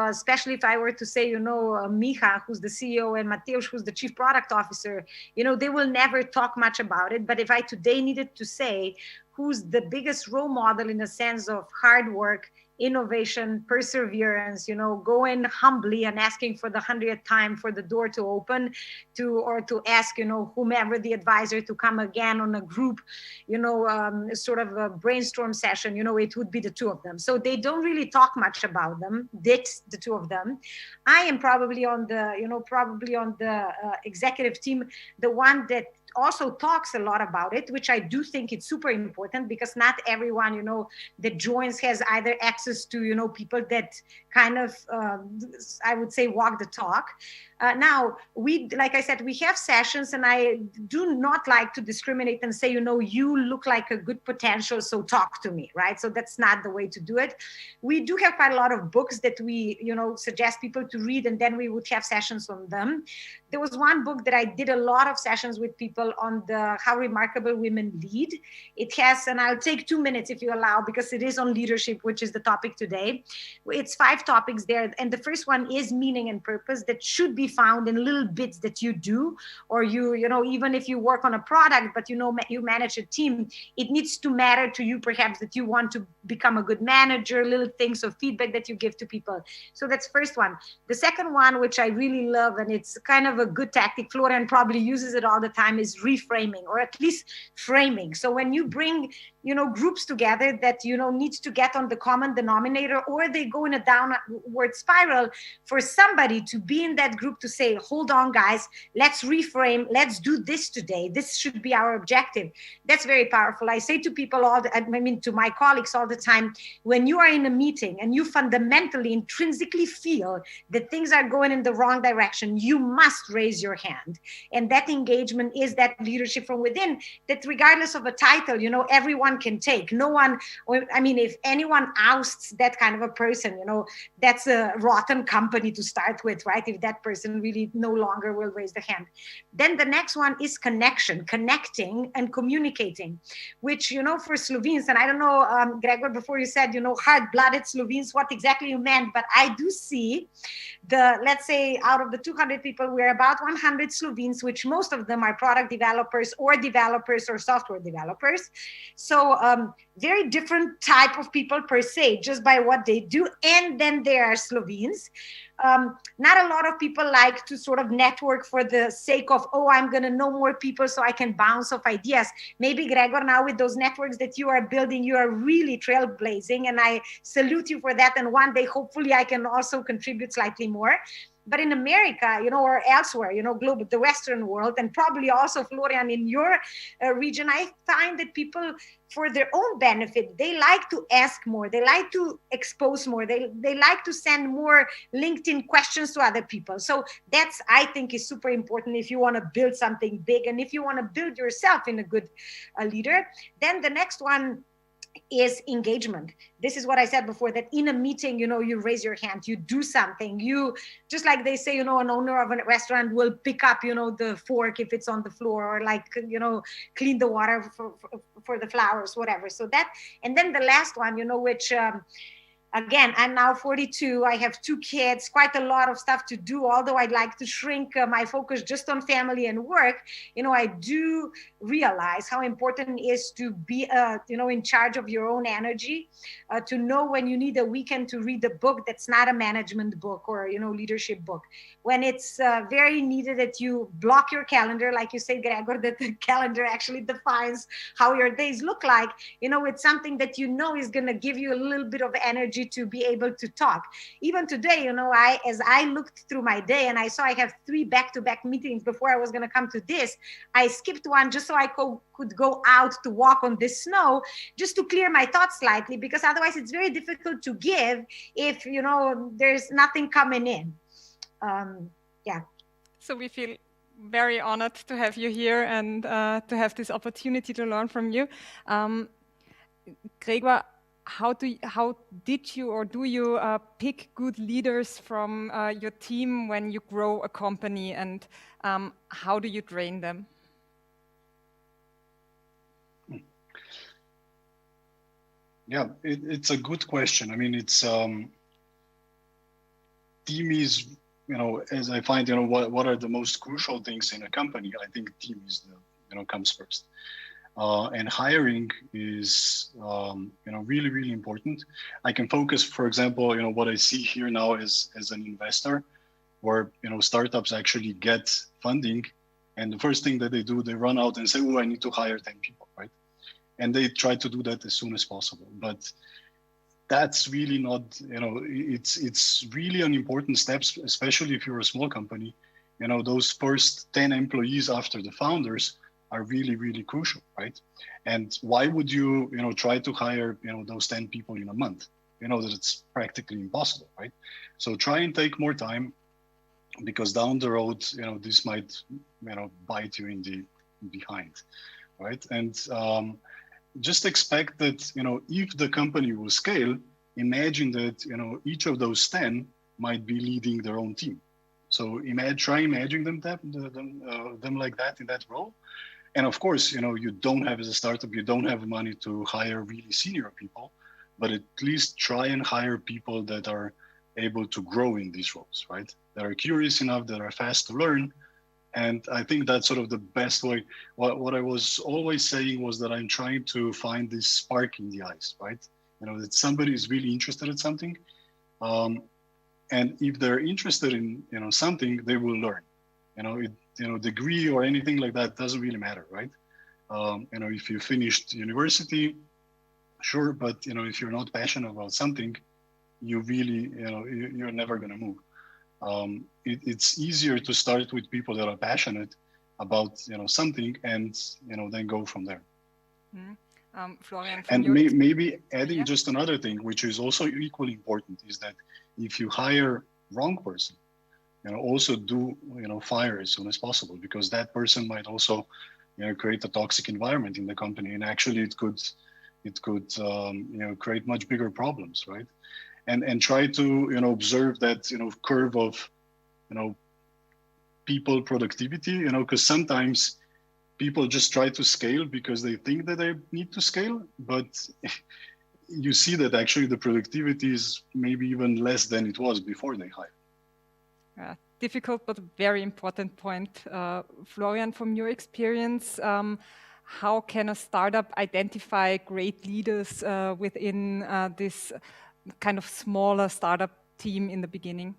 Especially if I were to say, Micha, who's the CEO, and Mateusz, who's the chief product officer, they will never talk much about it. But if I today needed to say who's the biggest role model in the sense of hard work, innovation, perseverance, going humbly and asking for the 100th time for the door to open or to ask, whomever the advisor to come again on a group, sort of a brainstorm session, it would be the two of them. So they don't really talk much about them. It's the two of them. I am probably on the, executive team, the one that also talks a lot about it, which I do think it's super important because not everyone, that joins has either access to, people that kind of, I would say, walk the talk. Now, like I said, we have sessions, and I do not like to discriminate and say, you look like a good potential, so talk to me, right? So that's not the way to do it. We do have quite a lot of books that we, suggest people to read, and then we would have sessions on them. There was one book that I did a lot of sessions with people on the How Remarkable Women Lead. It has, and I'll take 2 minutes if you allow, because it is on leadership, which is the topic today. It's 5 topics there. And the first one is meaning and purpose that should be found in little bits that you do, or even if you work on a product, but you manage a team, it needs to matter to you, perhaps, that you want to become a good manager, little things of feedback that you give to people. So that's first one. The second one, which I really love, and it's kind of a good tactic, Florian probably uses it all the time, is reframing, or at least framing. So when you bring groups together that needs to get on the common denominator, or they go in a downward spiral, for somebody to be in that group to say, hold on guys, let's reframe, let's do this today, this should be our objective. That's very powerful. I say to people to my colleagues all the time, when you are in a meeting and you fundamentally, intrinsically feel that things are going in the wrong direction, you must raise your hand. And that engagement is that leadership from within, that regardless of a title, everyone can take. No one, if anyone ousts that kind of a person, that's a rotten company to start with, right? If that person really no longer will raise the hand. Then the next one is connection, connecting and communicating, which, for Slovenes, and I don't know, Gregor, before you said, hard-blooded Slovenes, what exactly you meant, but I do see let's say out of the 200 people, we're about 100 Slovenes, which most of them are product developers or software developers. So very different type of people per se, just by what they do. And then there are Slovenes. Not a lot of people like to sort of network for the sake of, I'm going to know more people so I can bounce off ideas. Maybe, Gregor, now with those networks that you are building, you are really trailblazing, and I salute you for that. And one day, hopefully, I can also contribute slightly more. But in America, or elsewhere, global, the Western world, and probably also, Florian, in your region, I find that people, for their own benefit, they like to ask more, they like to expose more, they like to send more LinkedIn questions to other people. So that's, I think, is super important if you want to build something big, and if you want to build yourself in a good leader. Then the next one is engagement. This is what I said before, that in a meeting, you raise your hand, you do something, you, just like they say, an owner of a restaurant will pick up, the fork if it's on the floor, or clean the water for the flowers, whatever. So that, and then the last one, which again, I'm now 42. I have 2 kids, quite a lot of stuff to do. Although I'd like to shrink my focus just on family and work, I do realize how important it is to be, in charge of your own energy, to know when you need a weekend to read a book that's not a management book or, leadership book. When it's very needed that you block your calendar, like you say, Gregor, that the calendar actually defines how your days look like. It's something that is going to give you a little bit of energy to be able to talk. Even today, as I looked through my day and I saw I have 3 back-to-back meetings before I was going to come to this, I skipped one just so I could go out to walk on this snow, just to clear my thoughts slightly, because otherwise it's very difficult to give if, there's nothing coming in. Yeah. So we feel very honored to have you here and to have this opportunity to learn from you. Gregor, how did you or do you pick good leaders from your team when you grow a company, and how do you train them? Yeah, it's a good question. I mean, it's team is, as I find, what are the most crucial things in a company? I think team is comes first. And hiring is, really, really important. I can focus, for example, what I see here now as an investor, where, startups actually get funding. And the first thing that they do, they run out and say, oh, I need to hire 10 people, right? And they try to do that as soon as possible. But that's really not, it's really an important step, especially if you're a small company. Those first 10 employees after the founders are really, really crucial, right? And why would you, try to hire, those 10 people in a month? That it's practically impossible, right? So try and take more time, because down the road, this might, bite you in the behind, right? And just expect that, if the company will scale, imagine that, each of those 10 might be leading their own team. So try imagining them like that in that role. And of course, you don't have, as a startup, you don't have money to hire really senior people, but at least try and hire people that are able to grow in these roles, right? That are curious enough, that are fast to learn. And I think that's sort of the best way. What I was always saying was that I'm trying to find this spark in the eyes, right? That somebody is really interested in something. And if they're interested in, something, they will learn. Degree or anything like that doesn't really matter, right? If you finished university, sure, but if you're not passionate about something, you really, you're never going to move. It's easier to start with people that are passionate about something, and then go from there. Florian, and maybe adding just another thing, which is also equally important, is that if you hire wrong person, also do fire as soon as possible, because that person might also create a toxic environment in the company, and actually it could create much bigger problems, right? And try to observe that curve of people productivity, because sometimes people just try to scale because they think that they need to scale, but you see that actually the productivity is maybe even less than it was before they hired. Difficult, but very important point. Florian, from your experience, how can a startup identify great leaders within this kind of smaller startup team in the beginning?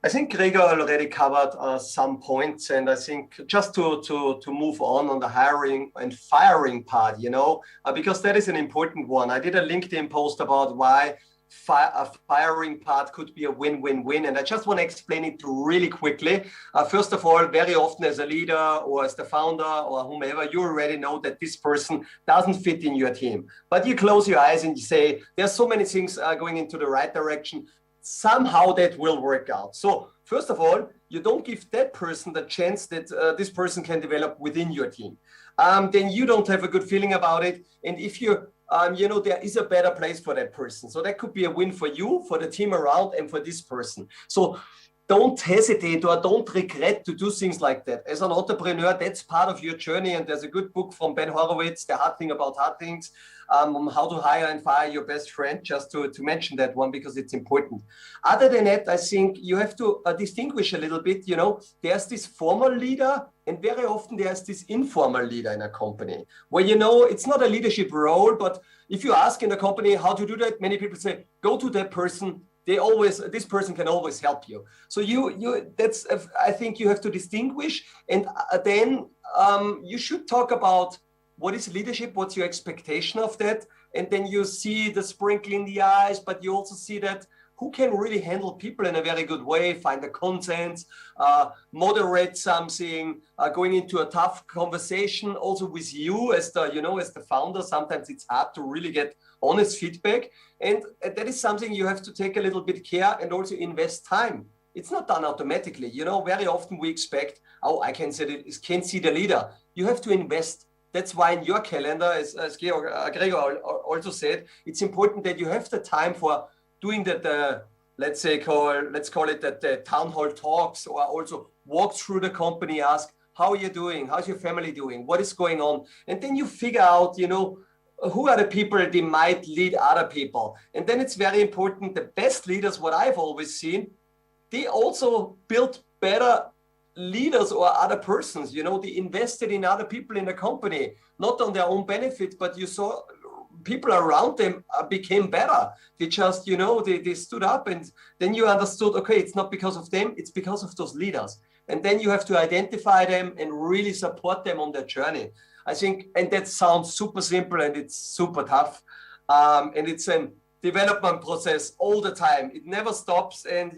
I think Gregor already covered some points, and I think just to move on the hiring and firing part, because that is an important one. I did a LinkedIn post about why a firing part could be a win-win-win, and I just want to explain it really quickly. First of all, very often as a leader or as the founder or whomever, you already know that this person doesn't fit in your team, but you close your eyes and you say, there's so many things going into the right direction. Somehow that will work out. So first of all, you don't give that person the chance that this person can develop within your team. Then you don't have a good feeling about it. And if you, there is a better place for that person. So that could be a win for you, for the team around, and for this person. So don't hesitate or don't regret to do things like that. As an entrepreneur, that's part of your journey. And there's a good book from Ben Horowitz, The Hard Thing About Hard Things, on how to hire and fire your best friend, just to mention that one because it's important. Other than that, I think you have to distinguish a little bit. There's this formal leader, and very often there's this informal leader in a company where, it's not a leadership role, but if you ask in a company how to do that, many people say, go to that person. This person can always help you. So I think you have to distinguish, and then you should talk about what is leadership, what's your expectation of that, and then you see the sprinkle in the eyes, but you also see that who can really handle people in a very good way, find a consensus, moderate something, going into a tough conversation also with you as the founder. Sometimes it's hard to really get honest feedback. And that is something you have to take a little bit care and also invest time. It's not done automatically. Very often we expect, I can see the leader. You have to invest. That's why in your calendar, as Gregor also said, it's important that you have the time for doing that, let's call it that the town hall talks, or also walk through the company, ask, how are you doing? How's your family doing? What is going on? And then you figure out, who are the people that might lead other people. And then it's very important, the best leaders, what I've always seen, they also built better leaders or other persons, they invested in other people in the company, not on their own benefit, but you saw people around them became better. They just, they stood up, and then you understood, okay, it's not because of them, it's because of those leaders. And then you have to identify them and really support them on their journey. I think, and that sounds super simple and it's super tough. And it's a development process all the time. It never stops. And,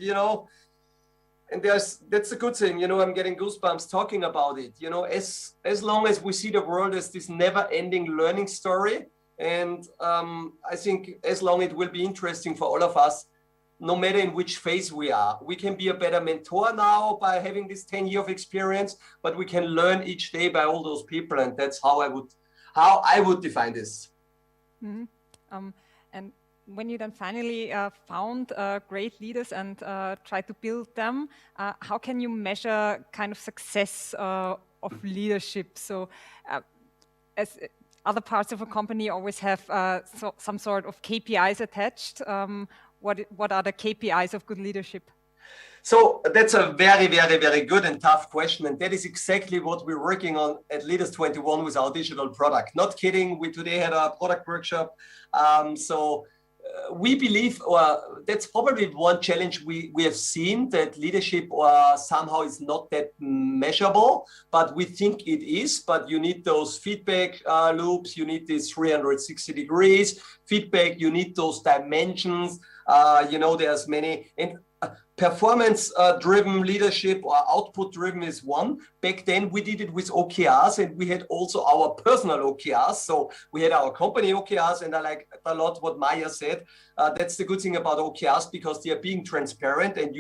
and that's a good thing, I'm getting goosebumps talking about it. As long as we see the world as this never ending learning story, and I think as long it will be interesting for all of us, no matter in which phase we are. We can be a better mentor now by having this 10 years of experience, but we can learn each day by all those people. And that's how I would define this. Mm-hmm. And when you then finally found great leaders and try to build them, how can you measure kind of success of leadership? So as other parts of a company always have some sort of KPIs attached. What are the KPIs of good leadership? So that's a very, very, very good and tough question. And that is exactly what we're working on at Leaders 21 with our digital product. Not kidding. We today had a product workshop. We believe, or that's probably one challenge we have seen, that leadership somehow is not that measurable, but we think it is. But you need those feedback loops, you need this 360 degrees feedback, you need those dimensions. There's many, and performance-driven leadership or output-driven is one. Back then, we did it with OKRs, and we had also our personal OKRs. So we had our company OKRs, and I like a lot what Maya said. That's the good thing about OKRs, because they are being transparent, and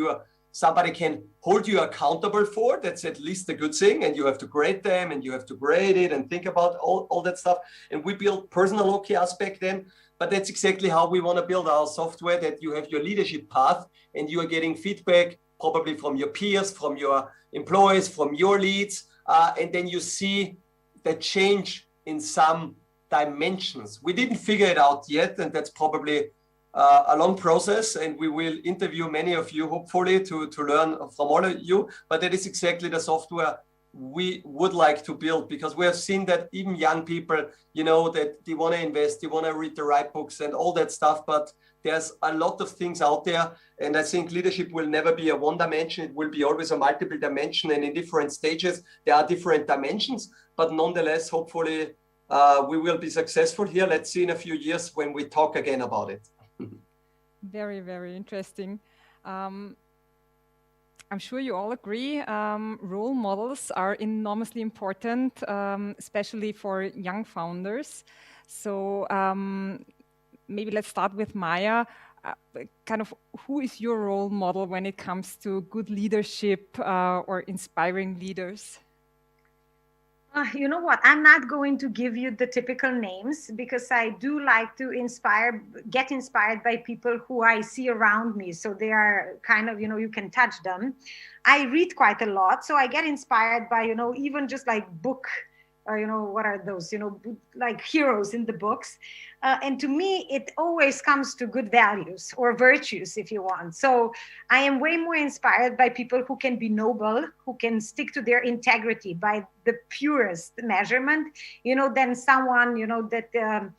somebody can hold you accountable for. That's at least a good thing, and you have to grade them, and you have to grade it, and think about all that stuff. And we built personal OKRs back then. But that's exactly how we want to build our software, that you have your leadership path and you are getting feedback probably from your peers, from your employees, from your leads. And then you see the change in some dimensions. We didn't figure it out yet, and that's probably a long process. And we will interview many of you, hopefully, to learn from all of you. But that is exactly the software we would like to build, because we have seen that even young people, that they want to invest, they want to read the right books and all that stuff, but there's a lot of things out there. And I think leadership will never be a one dimension. It will be always a multiple dimension, and in different stages, there are different dimensions, but nonetheless, hopefully we will be successful here. Let's see in a few years when we talk again about it. Very, very interesting. I'm sure you all agree, role models are enormously important, especially for young founders. So maybe let's start with Maya. Kind of, who is your role model when it comes to good leadership or inspiring leaders? You know what? I'm not going to give you the typical names because I do like to get inspired by people who I see around me. So they are kind of, you can touch them. I read quite a lot. So I get inspired by, even just like book, what are those, like heroes in the books. And to me, it always comes to good values or virtues, if you want. So I am way more inspired by people who can be noble, who can stick to their integrity by the purest measurement, than someone, that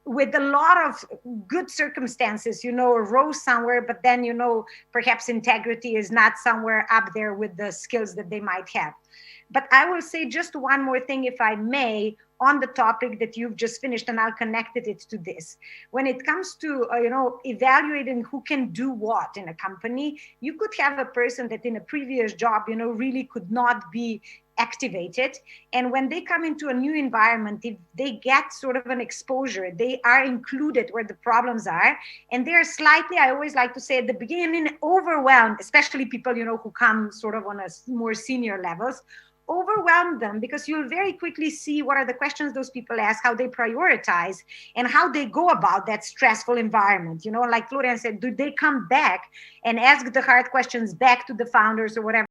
with a lot of good circumstances, rose somewhere, but then, perhaps integrity is not somewhere up there with the skills that they might have. But I will say just one more thing, if I may, on the topic that you've just finished, and I'll connect it to this. When it comes to, evaluating who can do what in a company, you could have a person that in a previous job, really could not be activated. And when they come into a new environment, if they get sort of an exposure, they are included where the problems are. And they're slightly, I always like to say at the beginning, overwhelmed, especially people, who come sort of on a more senior levels, overwhelm them, because you'll very quickly see what are the questions those people ask, how they prioritize, and how they go about that stressful environment. Like Florian said, do they come back and ask the hard questions back to the founders or whatever?